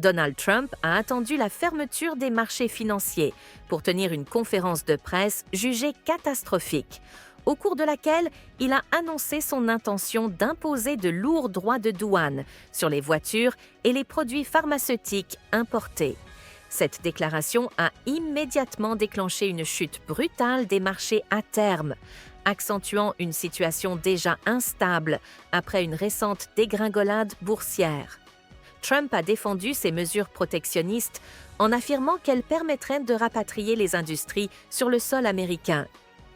Donald Trump a attendu la fermeture des marchés financiers pour tenir une conférence de presse jugée catastrophique, au cours de laquelle il a annoncé son intention d'imposer de lourds droits de douane sur les voitures et les produits pharmaceutiques importés. Cette déclaration a immédiatement déclenché une chute brutale des marchés à terme, accentuant une situation déjà instable après une récente dégringolade boursière. Trump a défendu ces mesures protectionnistes en affirmant qu'elles permettraient de rapatrier les industries sur le sol américain.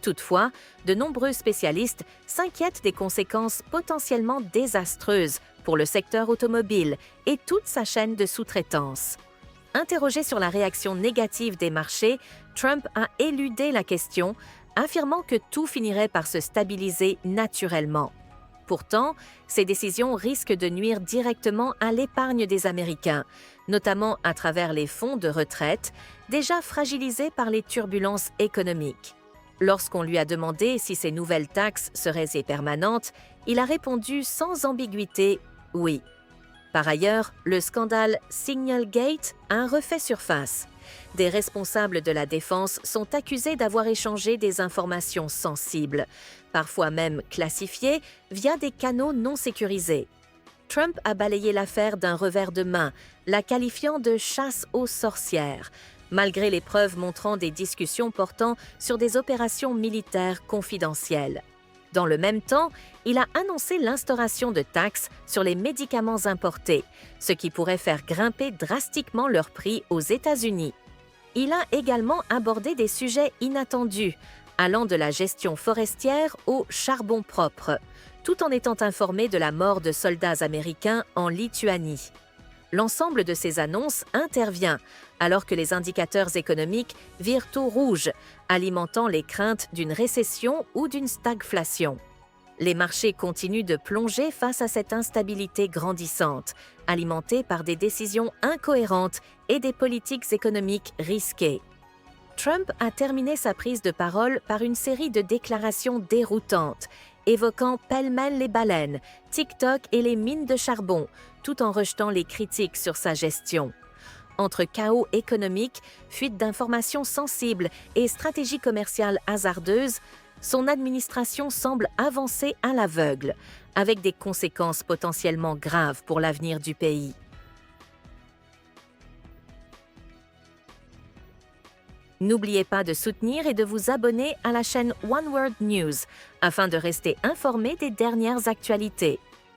Toutefois, de nombreux spécialistes s'inquiètent des conséquences potentiellement désastreuses pour le secteur automobile et toute sa chaîne de sous-traitance. Interrogé sur la réaction négative des marchés, Trump a éludé la question, affirmant que tout finirait par se stabiliser naturellement. Pourtant, ces décisions risquent de nuire directement à l'épargne des Américains, notamment à travers les fonds de retraite, déjà fragilisés par les turbulences économiques. Lorsqu'on lui a demandé si ces nouvelles taxes seraient permanentes, il a répondu sans ambiguïté « oui ». Par ailleurs, le scandale Signalgate a refait surface. Des responsables de la défense sont accusés d'avoir échangé des informations sensibles, parfois même classifiées, via des canaux non sécurisés. Trump a balayé l'affaire d'un revers de main, la qualifiant de « chasse aux sorcières », malgré les preuves montrant des discussions portant sur des opérations militaires confidentielles. Dans le même temps, il a annoncé l'instauration de taxes sur les médicaments importés, ce qui pourrait faire grimper drastiquement leur prix aux États-Unis. Il a également abordé des sujets inattendus, allant de la gestion forestière au charbon propre, tout en étant informé de la mort de soldats américains en Lituanie. L'ensemble de ces annonces intervient alors que les indicateurs économiques virent au rouge, alimentant les craintes d'une récession ou d'une stagflation. Les marchés continuent de plonger face à cette instabilité grandissante, alimentée par des décisions incohérentes et des politiques économiques risquées. Trump a terminé sa prise de parole par une série de déclarations déroutantes, évoquant pêle-mêle les baleines, TikTok et les mines de charbon, tout en rejetant les critiques sur sa gestion. Entre chaos économique, fuite d'informations sensibles et stratégie commerciale hasardeuse, son administration semble avancer à l'aveugle, avec des conséquences potentiellement graves pour l'avenir du pays. N'oubliez pas de soutenir et de vous abonner à la chaîne One World News afin de rester informé des dernières actualités.